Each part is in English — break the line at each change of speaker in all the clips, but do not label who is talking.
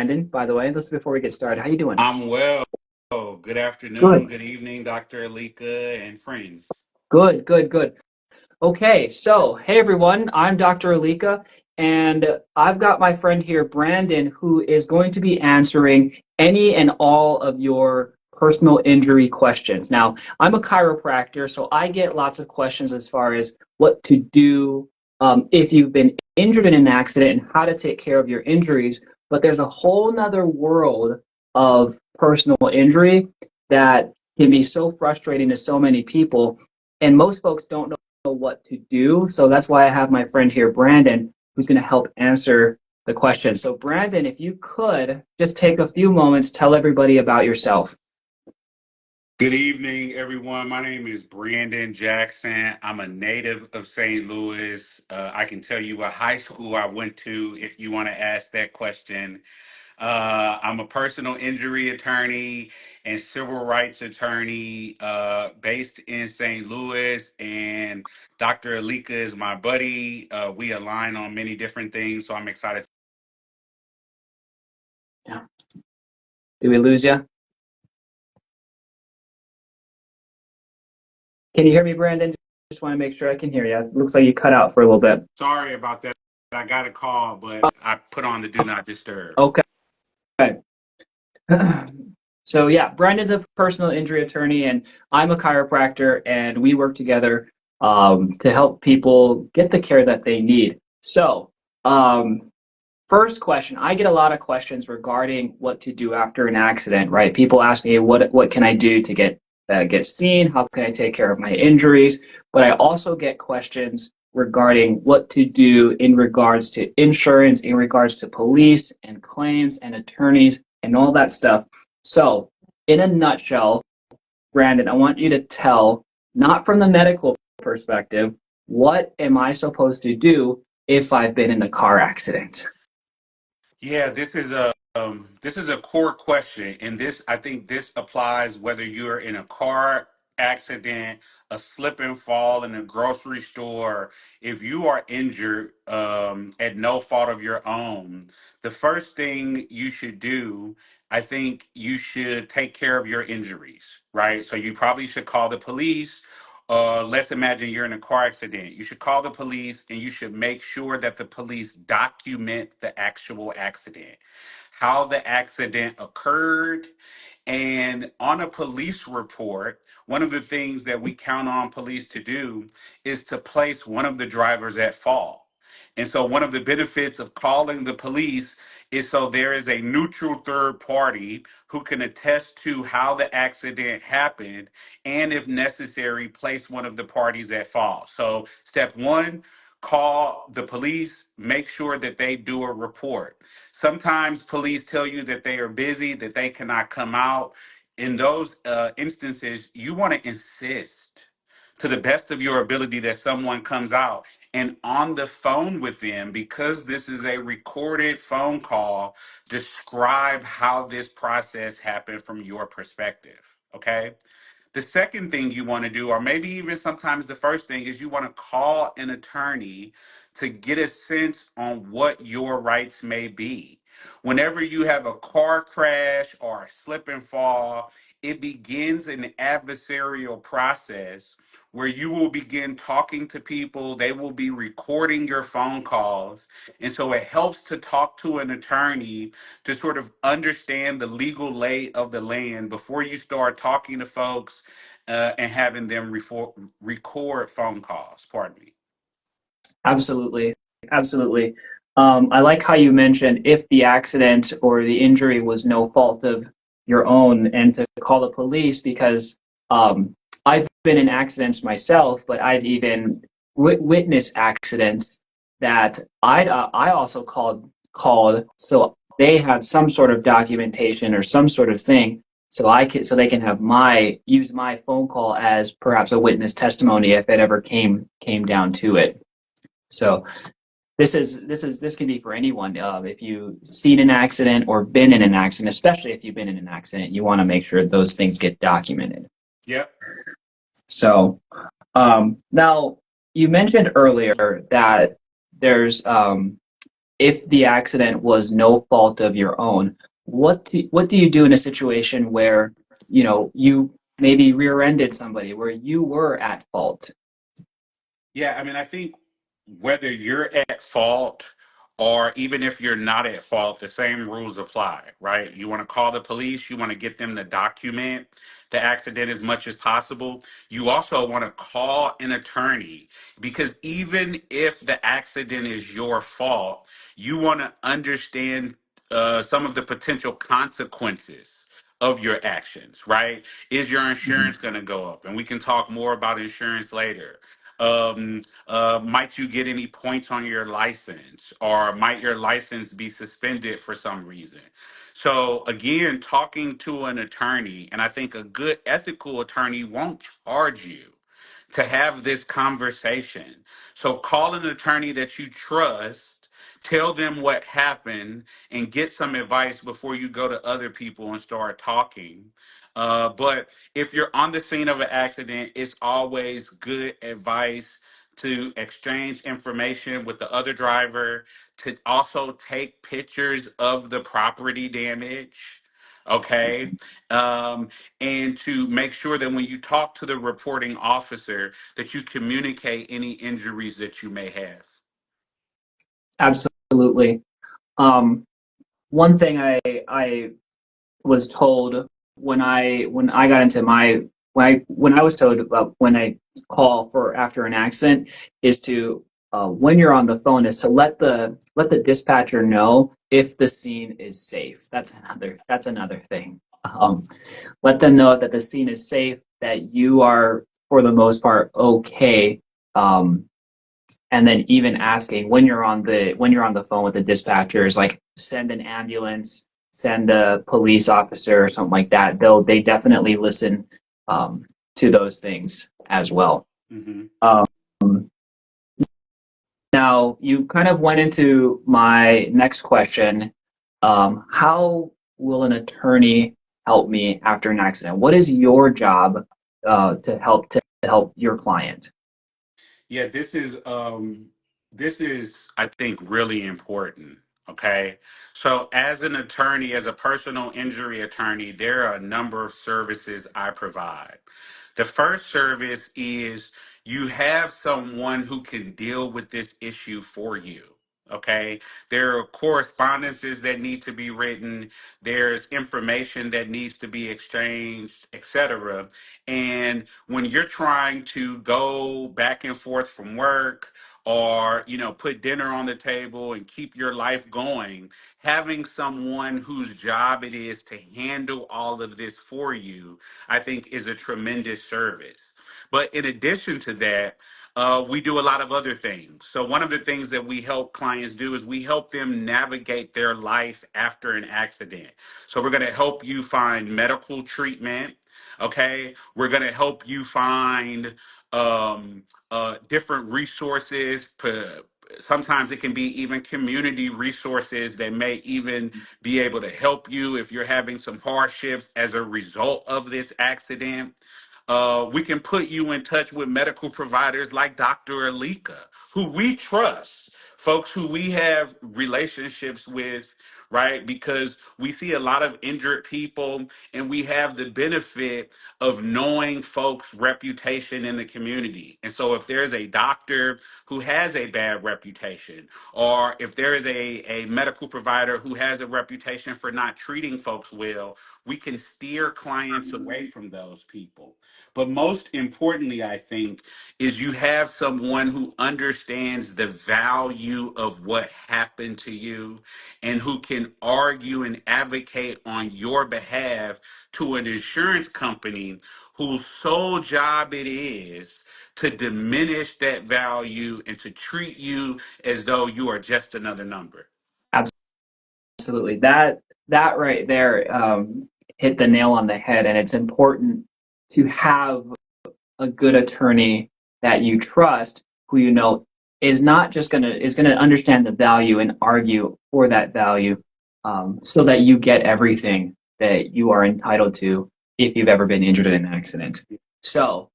Brandon, by the way. This is before we get started. How you doing?
I'm well. Good afternoon,
Good.
good evening, Dr. Alika and friends.
Good, good, good. Okay, so hey everyone, I'm Dr. Alika, and I've got my friend here, Brandon, who is going to be answering any and all of your personal injury questions. Now, I'm a chiropractor, so I get lots of questions as far as what to do if you've been injured in an accident and how to take care of your injuries. But there's a whole nother world of personal injury that can be so frustrating to so many people, and most folks don't know what to do. So that's why I have my friend here, Brandon, who's going to help answer the question. So, Brandon, if you could just take a few moments, tell everybody about yourself.
Good evening, everyone. My name is Brandon Jackson. I'm a native of St. Louis. I can tell you what high school I went to if you want to ask that question. I'm a personal injury attorney and civil rights attorney based in St. Louis. And Dr. Alika is my buddy. We align on many different things, so I'm excited.
Yeah. Did we lose you? Can you hear me, Brandon? Just want to make sure I can hear you. It looks like you cut out for a little bit.
Sorry about that. I got a call, but I put on the do not disturb.
Okay. So yeah, Brandon's a personal injury attorney, and I'm a chiropractor, and we work together to help people get the care that they need. So, first question, I get a lot of questions regarding what to do after an accident, right? People ask me, what can I do to get seen? How can I take care of my injuries? But I also get questions regarding what to do in regards to insurance, in regards to police and claims and attorneys and all that stuff. So, in a nutshell, Brandon, I want you to tell, not from the medical perspective, what am I supposed to do if I've been in a car accident?
Yeah, this is a core question, and this I think this applies whether you're in a car accident, a slip and fall in a grocery store. If you are injured at no fault of your own, the first thing you should do, I think you should take care of your injuries, right? So you probably should call the police. Let's imagine you're in a car accident. You should call the police and you should make sure that the police document the actual accident, how the accident occurred. And on a police report, one of the things that we count on police to do is to place one of the drivers at fault. And so, one of the benefits of calling the police is so there is a neutral third party who can attest to how the accident happened and, if necessary, place one of the parties at fault. So, step one, call the police, make sure that they do a report. Sometimes police tell you that they are busy, that they cannot come out. In those instances, you want to insist to the best of your ability that someone comes out and on the phone with them, because this is a recorded phone call, describe how this process happened from your perspective. Okay. The second thing you want to do, or maybe even sometimes the first thing, is you want to call an attorney to get a sense on what your rights may be. Whenever you have a car crash or a slip and fall, it begins an adversarial process where you will begin talking to people. They will be recording your phone calls. And so it helps to talk to an attorney to sort of understand the legal lay of the land before you start talking to folks and having them record phone calls. Pardon me.
Absolutely. Absolutely. I like how you mentioned if the accident or the injury was no fault of your own and to call the police because I've been in accidents myself, but I've even witnessed accidents that I also called so they have some sort of documentation or some sort of thing so they can have my use my phone call as perhaps a witness testimony if it ever came down to it. So this can be for anyone. If you've seen an accident or been in an accident, especially if you've been in an accident, you want to make sure those things get documented.
Yep.
So now you mentioned earlier that there's if the accident was no fault of your own, what do you do in a situation where, you maybe rear-ended somebody where you were at fault?
Yeah, I mean, I think whether you're at fault or even if you're not at fault, the same rules apply, right? You want to call the police, you want to get them to document the accident as much as possible. You also want to call an attorney because even if the accident is your fault, you want to understand some of the potential consequences of your actions, right? Is your
Mhm.
insurance going to go up? And we can talk more about insurance later. Might you get any points on your license, or might your license be suspended for some reason? So again, talking to an attorney, and I think a good ethical attorney won't charge you to have this conversation. So call an attorney that you trust, tell them what happened, and get some advice before you go to other people and start talking. But if you're on the scene of an accident, it's always good advice to exchange information with the other driver, to also take pictures of the property damage. Okay. Um, and to make sure that when you talk to the reporting officer that you communicate any injuries that you may have.
Absolutely. Um, One thing I was told when I got into my when I was told about when I call for after an accident is to when you're on the phone is to let the dispatcher know if the scene is safe. That's another thing. Let them know that the scene is safe, that you are for the most part okay. Um, and then even asking when you're on the phone with the dispatchers, like send an ambulance, send a police officer or something like that. They definitely listen to those things as well.
Hmm.
um, Now you kind of went into my next question. How will an attorney help me after an accident? What is your job to help your client?
Yeah, this is I think really important. Okay. So as an attorney, as a personal injury attorney, there are a number of services I provide. The first service is you have someone who can deal with this issue for you. Okay. There are correspondences that need to be written. There's information that needs to be exchanged, etc. And when you're trying to go back and forth from work or, put dinner on the table and keep your life going, having someone whose job it is to handle all of this for you, I think is a tremendous service. But in addition to that, we do a lot of other things. So, one of the things that we help clients do is we help them navigate their life after an accident. So, we're going to help you find medical treatment. Okay. We're going to help you find um, different resources. Sometimes it can be even community resources that may even be able to help you if you're having some hardships as a result of this accident. We can put you in touch with medical providers like Dr. Alika, who we trust, folks who we have relationships with, right? Because we see a lot of injured people and we have the benefit of knowing folks' reputation in the community. And so if there's a doctor who has a bad reputation, or if there is a medical provider who has a reputation for not treating folks well, we can steer clients away from those people. But most importantly, I think, is you have someone who understands the value of what happened to you and who can argue and advocate on your behalf to an insurance company whose sole job it is to diminish that value and to treat you as though you are just another number.
Absolutely. That right there hit the nail on the head, and it's important to have a good attorney that you trust, who you know is gonna understand the value and argue for that value, so that you get everything that you are entitled to if you've ever been injured in an accident. So,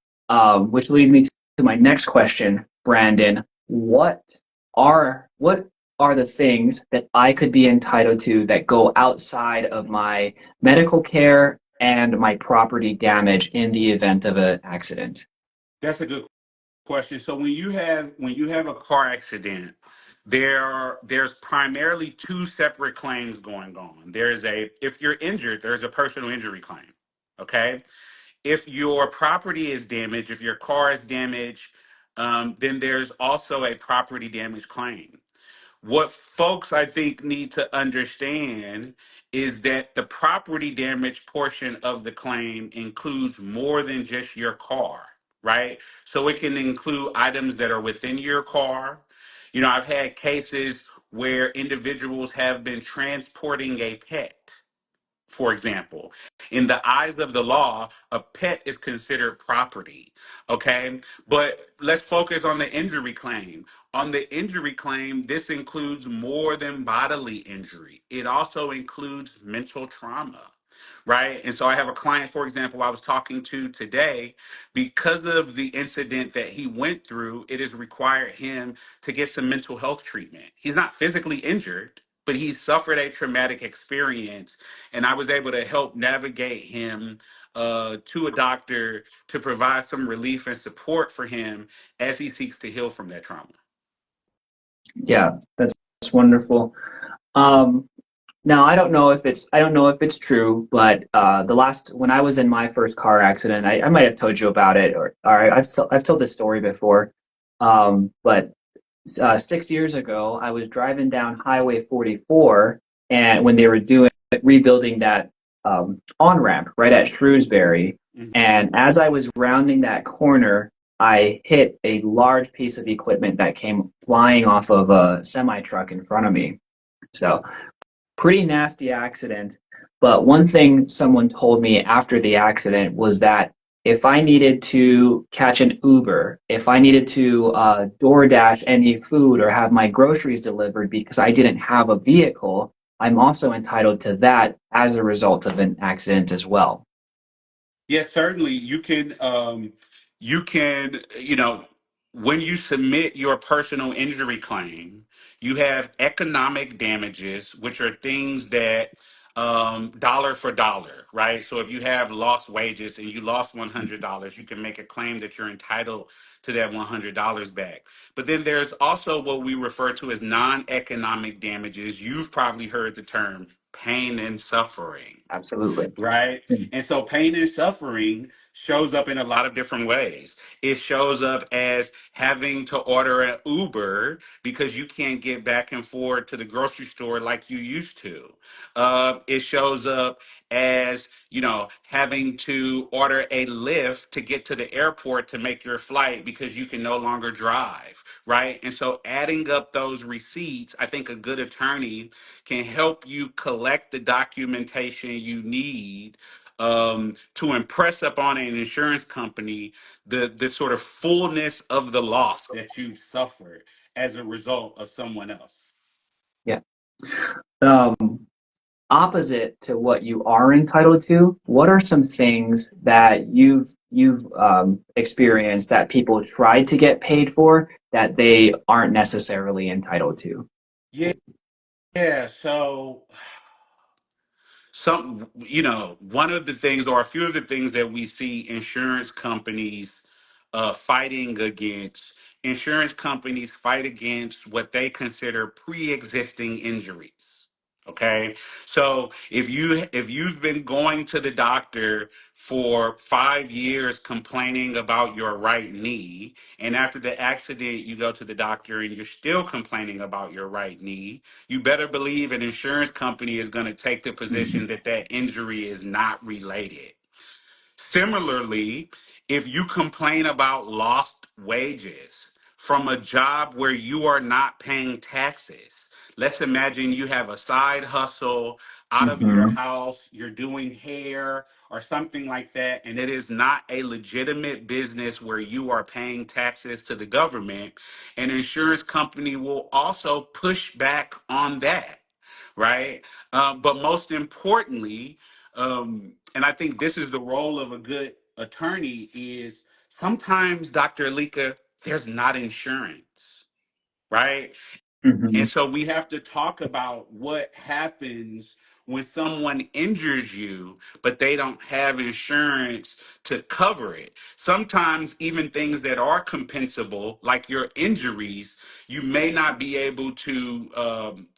which leads me to my next question, Brandon. What are the things that I could be entitled to that go outside of my medical care and my property damage in the event of an accident?
That's a good question. So when you have a car accident, there's primarily two separate claims going on. There's a if you're injured, there's a personal injury claim. Okay. If your property is damaged, if your car is damaged, then there's also a property damage claim. What folks I think need to understand is that the property damage portion of the claim includes more than just your car, right? So it can include items that are within your car. I've had cases where individuals have been transporting a pet, for example. In the eyes of the law, a pet is considered property. Okay. But let's focus on the injury claim. On the injury claim, this includes more than bodily injury, it also includes mental trauma. Right. And so I have a client, for example, I was talking to today. Because of the incident that he went through, it has required him to get some mental health treatment. He's not physically injured, but he suffered a traumatic experience, and I was able to help navigate him to a doctor to provide some relief and support for him as he seeks to heal from that trauma.
Yeah, that's wonderful. Um, Now, I don't know if it's true, but the last when I was in my first car accident, I might have told you about it, or I've told this story before. But 6 years ago, I was driving down Highway 44, and when they were doing rebuilding that on ramp right at Shrewsbury,
Mhm.
and as I was rounding that corner, I hit a large piece of equipment that came flying off of a semi truck in front of me. So pretty nasty accident. But one thing someone told me after the accident was that if I needed to catch an Uber, if I needed to DoorDash any food or have my groceries delivered because I didn't have a vehicle, I'm also entitled to that as a result of an accident as well.
Yes, certainly. You can, when you submit your personal injury claim, you have economic damages, which are things that dollar for dollar, right? So if you have lost wages and you lost $100, you can make a claim that you're entitled to that $100 back. But then there's also what we refer to as non-economic damages. You've probably heard the term pain and suffering,
Absolutely.
right? And so pain and suffering shows up in a lot of different ways. It shows up as having to order an Uber because you can't get back and forth to the grocery store like you used to. It shows up as, having to order a Lyft to get to the airport to make your flight because you can no longer drive, right? And so adding up those receipts, I think a good attorney can help you collect the documentation you need to impress upon an insurance company the sort of fullness of the loss that you suffered as a result of someone else.
Yeah. Um, Opposite to what you are entitled to, what are some things that you've experienced that people try to get paid for that they aren't necessarily entitled to?
Yeah, yeah. So one of the things, or a few of the things that we see insurance companies fighting against, insurance companies fight against what they consider pre-existing injuries. Okay. So if you've been going to the doctor for 5 years complaining about your right knee, and after the accident you go to the doctor and you're still complaining about your right knee, you better believe an insurance company is going to take the
Mhm.
position that that injury is not related. Similarly, if you complain about lost wages from a job where you are not paying taxes, let's imagine you have a side hustle out of your
Mhm.
house, you're doing hair or something like that, and it is not a legitimate business where you are paying taxes to the government, an insurance company will also push back on that, right? But most importantly, and I think this is the role of a good attorney, is sometimes, Dr. Alika, there's not insurance, right?
Hmm.
And so we have to talk about what happens when someone injures you, but they don't have insurance to cover it. Sometimes, even things that are compensable, like your injuries, you may not be able to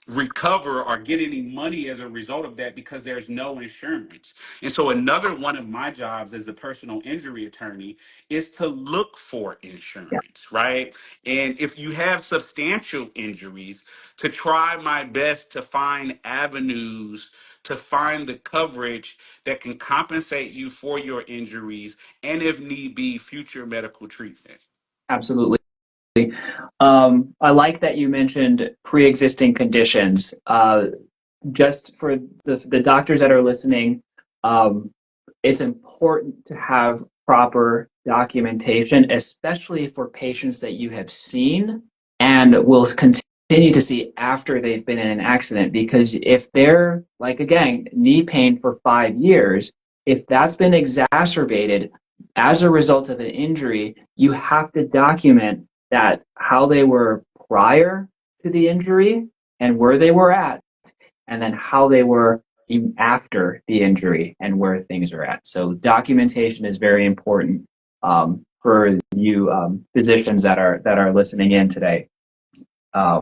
recover or get any money as a result of that because there's no insurance. And so, another one of my jobs as the personal injury attorney is to look for
Yeah,
insurance, right? And if you have substantial injuries, to try my best to find avenues to find the coverage that can compensate you for your injuries and, if need be, future medical treatment.
absolutely. I like that you mentioned pre-existing conditions. Just for the doctors that are listening, um, it's important to have proper documentation, especially for patients that you have seen and will continue to see after they've been in an accident. Because if they're, like, again, knee pain for 5 years, if that's been exacerbated as a result of an injury, you have to document that how they were prior to the injury and where they were at, and then how they were even after the injury and where things are at. So documentation is very important for you physicians that are listening in today. Um,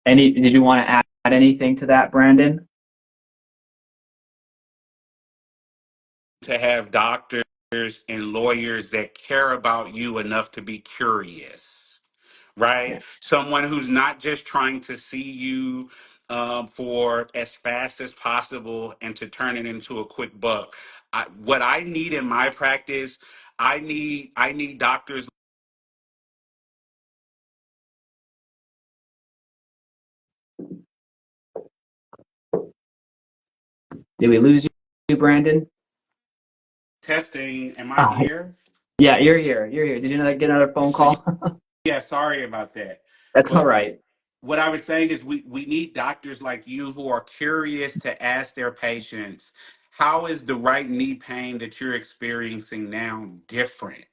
any did you want to add anything to that, Brandon?
To have doctors and lawyers that care about you enough to be curious, right?
Yeah,
Someone who's not just trying to see you for as fast as possible and to turn it into a quick buck. What I need in my practice, I need doctors.
did we lose you, Brandon?
Testing. Am I
Uh,
here?
yeah, you're here. You're here. Did you get another phone
So
call?
yeah, sorry about that.
That's all
But
right.
what I was saying is we need doctors like you who are curious to ask their patients, how is the right knee pain that you're experiencing now different?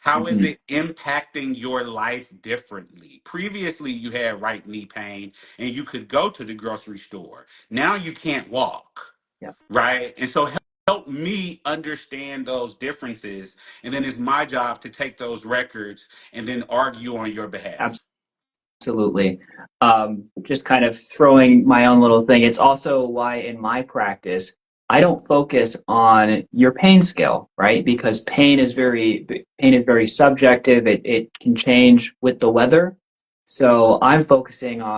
How is
Hmm.
it impacting your life differently? Previously, you had right knee pain and you could go to the grocery store. Now you can't walk,
Yeah,
right? And so help me understand those differences. And then it's my job to take those records and then argue on your behalf.
absolutely. Just kind of throwing my own little thing. It's also why in my practice, I don't focus on your pain scale, right? Because pain is very subjective. It can change with the weather. So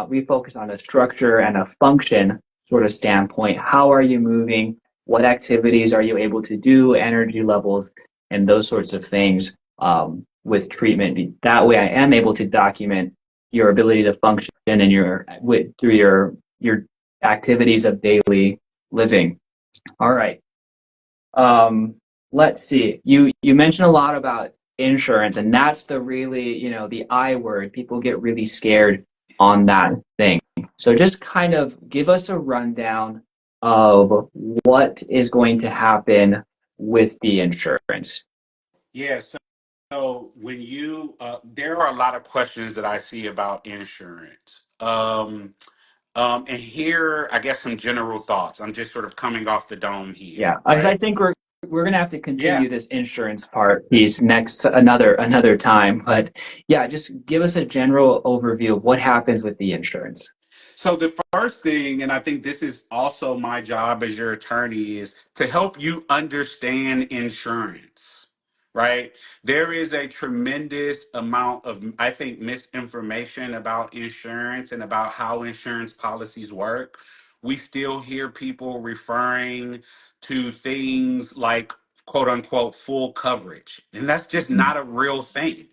we focus on a structure and a function sort of standpoint. How are you moving? What activities are you able to do? Energy levels and those sorts of things with treatment. That way I am able to document your ability to function and through your activities of daily living. All right. Um, let's see. You mentioned a lot about insurance, and that's the really, the I word. People get really scared on that thing. So just kind of give us a rundown of what is going to happen with the insurance.
Yeah, so when there are a lot of questions that I see about insurance. And here, I guess some general thoughts. I'm just sort of coming off the dome
Yeah,
here,
because I
right?
think we're gonna have to
Yeah.
continue this insurance part piece next another time. But yeah, just give us a general overview of what happens with the insurance.
So the first thing, and I think this is also my job as your attorney, is to help you understand insurance, right? There is a tremendous amount of, I think, misinformation about insurance and about how insurance policies work. We still hear people referring to things like quote unquote full coverage, and that's just
Mhm.
not a real thing,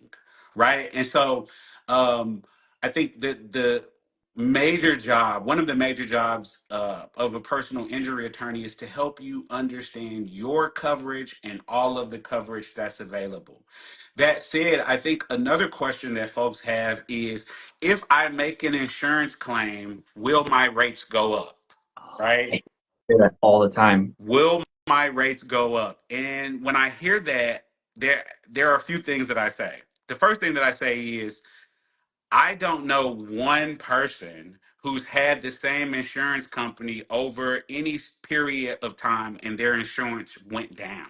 right? And so, I think that one of the major jobs of a personal injury attorney is to help you understand your coverage and all of the coverage that's available. That said, I think another question that folks have is, if I make an insurance claim, will my rates go up?
I
Right?
hear that all the time.
Will my rates go up? And when I hear that, there are a few things that I say. The first thing that I say is, I don't know one person who's had the same insurance company over any period of time and their insurance went down.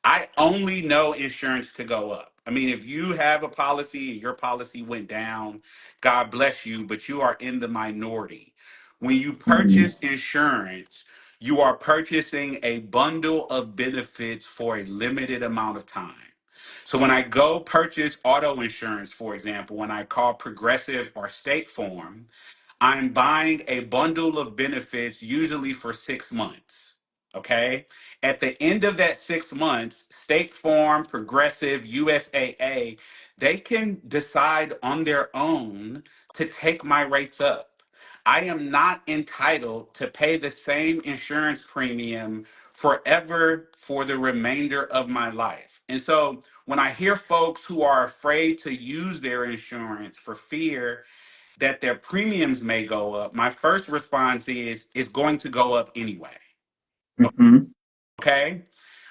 I only know insurance to go up. I mean, if you have a policy and your policy went down, God bless you, but you are in the minority. When you
Mhm.
purchase insurance, you are purchasing a bundle of benefits for a limited amount of time. So when I go purchase auto insurance, for example, when I call Progressive or State Farm, I'm buying a bundle of benefits usually for 6 months. Okay. At the end of that 6 months, State Farm, Progressive, USAA, they can decide on their own to take my rates up. I am not entitled to pay the same insurance premium forever for the remainder of my life. And so when I hear folks who are afraid to use their insurance for fear that their premiums may go up, my first response is it's going to go up anyway.
Mhm.
Okay.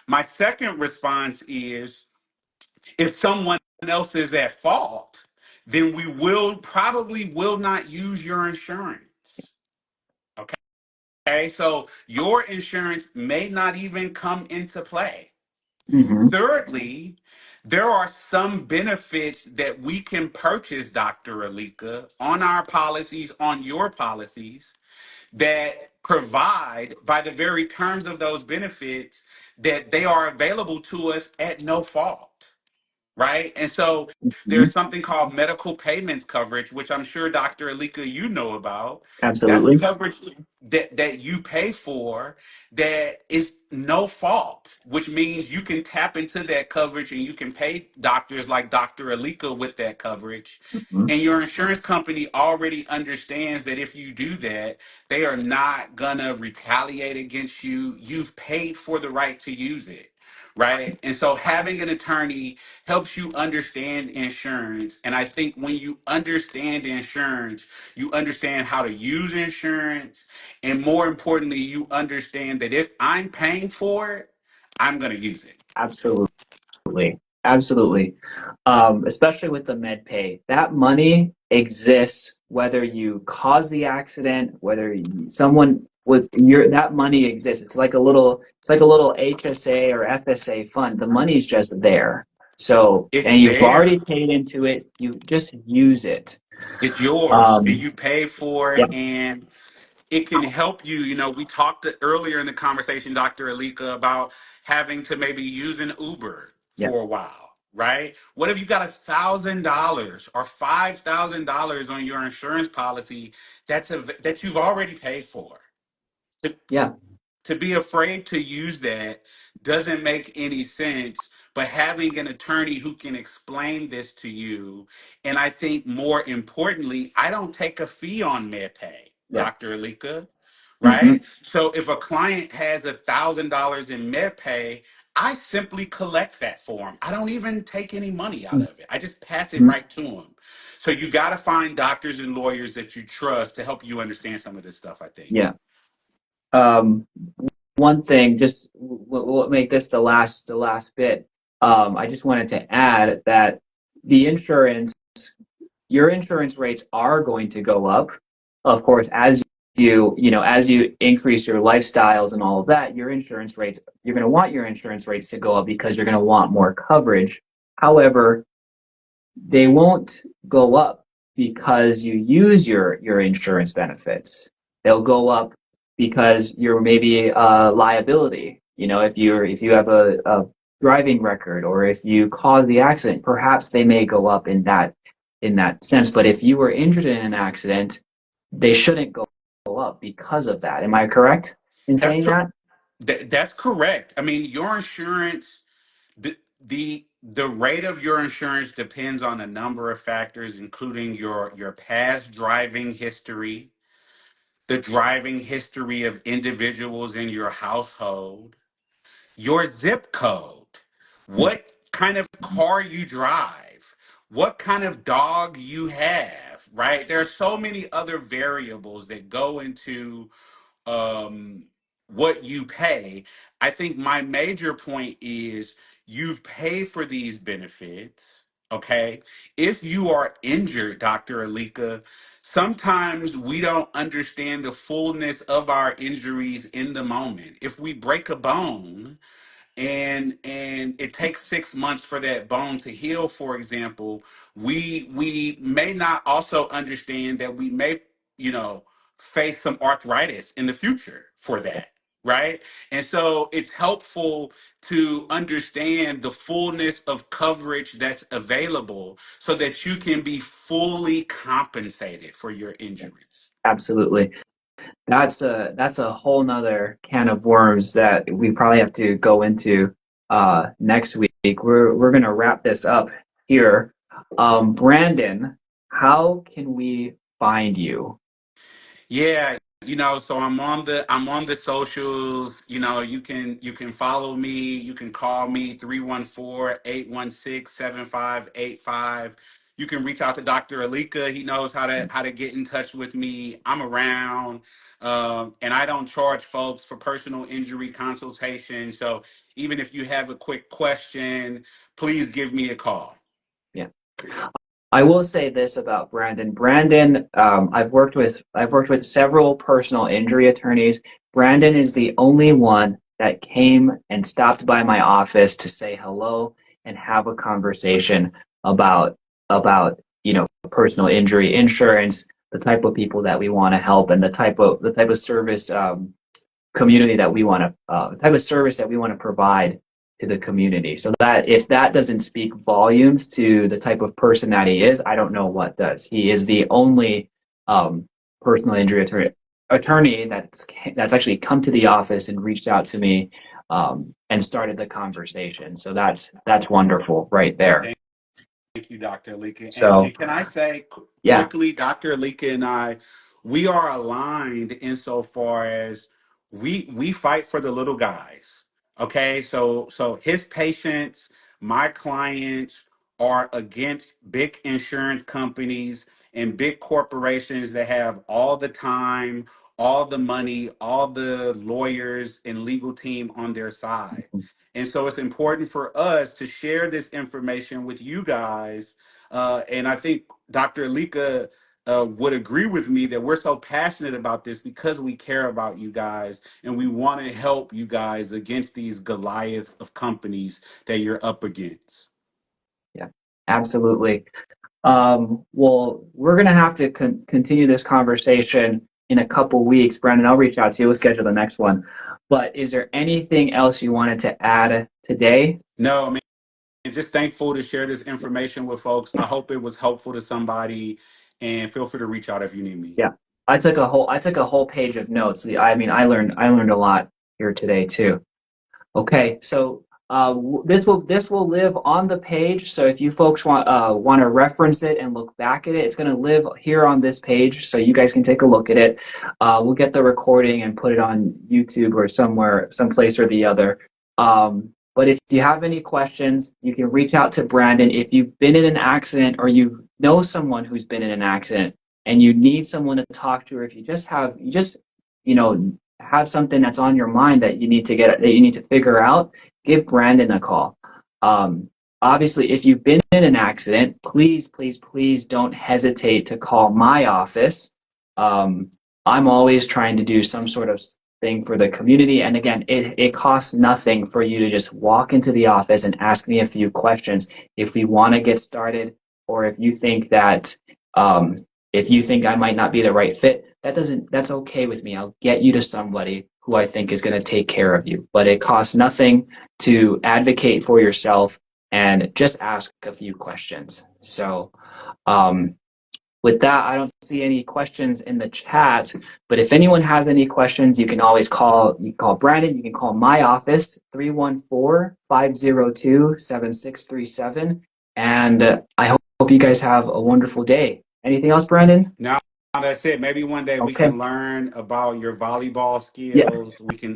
My second response is if someone else is at fault, then we will probably will not use your insurance. Okay. So your insurance may not even come into play.
Mhm.
Thirdly, there are some benefits that we can purchase, Dr. Alika, on our policies, on your policies, that provide by the very terms of those benefits that they are available to us at no fault, right? And so
Mhm.
there's something called medical payments coverage, which I'm sure Dr. Alika you know about. That's
Absolutely.
coverage that you pay for that is no fault, which means you can tap into that coverage and you can pay doctors like Dr. Alika with that coverage.
Mhm.
And your insurance company already understands that if you do that, they are not gonna retaliate against you. You've paid for the right to use it, right? And so having an attorney helps you understand insurance. And I think when you understand insurance, you understand how to use insurance. And more importantly, you understand that if I'm paying for it, I'm going to use it.
Absolutely. Absolutely. Especially with the med pay. That money exists whether you cause the accident, whether someone was your that money exists. It's like a little HSA or FSA fund. The money's just there. So,
It's
and you've
there,
already paid into it. You just use it.
it's yours, and
Um,
you pay for
yeah,
it. And it can help you. You know, we talked earlier in the conversation, Dr. Alika, about having to maybe use an Uber
yeah,
for a while, right? What if you got $1,000 or $5,000 on your insurance policy that you've already paid for?
yeah,
To be afraid to use that doesn't make any sense. But having an attorney who can explain this to you, and I think more importantly, I don't take a fee on MedPay,
yeah.
Dr. Alika,
Hmm.
right? So if a client has $1,000 in MedPay, I simply collect that for them. I don't even take any money out of it. I just pass it
Hmm.
right to them. So you got to find doctors and lawyers that you trust to help you understand some of this stuff, I think.
Yeah. Um, One thing, just we'll make this the last bit. I just wanted to add that the insurance, your insurance rates are going to go up, of course, as as you increase your lifestyles and all of that. Your insurance rates, you're going to want your insurance rates to go up because you're going to want more coverage. However, they won't go up because you use your insurance benefits. They'll go up because you're maybe a liability. You know, if you have a driving record or if you cause the accident, perhaps they may go up in that sense. But if you were injured in an accident, they shouldn't go up because of that. Am I correct in
That's
saying
cor-
that?
that's correct. I mean, your insurance, the rate of your insurance depends on a number of factors, including your past driving history, the driving history of individuals in your household, your zip code, what kind of car you drive, what kind of dog you have, right? There are so many other variables that go into um, what you pay. I think my major point is you've paid for these benefits. Okay. If you are injured, Dr. Alika, sometimes we don't understand the fullness of our injuries in the moment. If we break a bone, and it takes 6 months for that bone to heal, for example, we may not also understand that we may, you know, face some arthritis in the future for that, right? And so it's helpful to understand the fullness of coverage that's available so that you can be fully compensated for your injuries.
Absolutely. That's a whole nother can of worms that we probably have to go into next week. We're gonna wrap this up here. Brandon, how can we find you?
Yeah, so I'm on the socials. You can follow me, you can call me 314-816-7585. You can reach out to Dr. Alika. He knows how to get in touch with me. I'm around. And I don't charge folks for personal injury consultation. So even if you have a quick question, please give me a call.
Yeah. I will say this about Brandon. Brandon, I've worked with several personal injury attorneys. Brandon is the only one that came and stopped by my office to say hello and have a conversation about personal injury insurance, the type of people that we want to help, and the type of service community that we want to type of service that we want to provide to the community. So that if that doesn't speak volumes to the type of person that he is, I don't know what does. He is the only um, personal injury attorney that's actually come to the office and reached out to me and started the conversation. So that's wonderful right there.
Thank you, Dr. Alika. And,
So
and can I say
yeah.
quickly, Dr. Alika and I, we are aligned insofar as we fight for the little guys. Okay, so his patients, my clients, are against big insurance companies and big corporations that have all the time, all the money, all the lawyers and legal team on their side. And so it's important for us to share this information with you guys. And I think Dr. Alika would agree with me that we're so passionate about this because we care about you guys and we want to help you guys against these Goliath of companies that you're up against.
Yeah, absolutely. Well, we're going to have to continue this conversation in a couple weeks. Brandon, I'll reach out to you. We'll schedule the next one. But is there anything else you wanted to add today?
No, I mean, just thankful to share this information with folks. I hope it was helpful to somebody, and feel free to reach out if you need me.
Yeah, I took a whole page of notes. I mean, I learned a lot here today too. Okay, so this will live on the page. So if you folks want to reference it and look back at it, it's going to live here on this page, so you guys can take a look at it. We'll get the recording and put it on YouTube or somewhere, someplace or the other. But if you have any questions, you can reach out to Brandon. If you've been in an accident or you know someone who's been in an accident and you need someone to talk to, or if you just have something that's on your mind that you need to figure out, give Brandon a call. Um, Obviously, if you've been in an accident, please, please, please don't hesitate to call my office. Um, I'm always trying to do some sort of thing for the community. And again, it costs nothing for you to just walk into the office and ask me a few questions if we want to get started, or um, if you think I might not be the right fit. That's okay with me. I'll get you to somebody who I think is going to take care of you. But it costs nothing to advocate for yourself and just ask a few questions. So, um, with that, I don't see any questions in the chat, but if anyone has any questions, you can always call. You can call Brandon. You can call my office, 314-502-7637. And I hope you guys have a wonderful day. Anything else, Brandon?
Now that's it. Maybe one day we
Okay.
can learn about your volleyball
Yeah.
skills. We can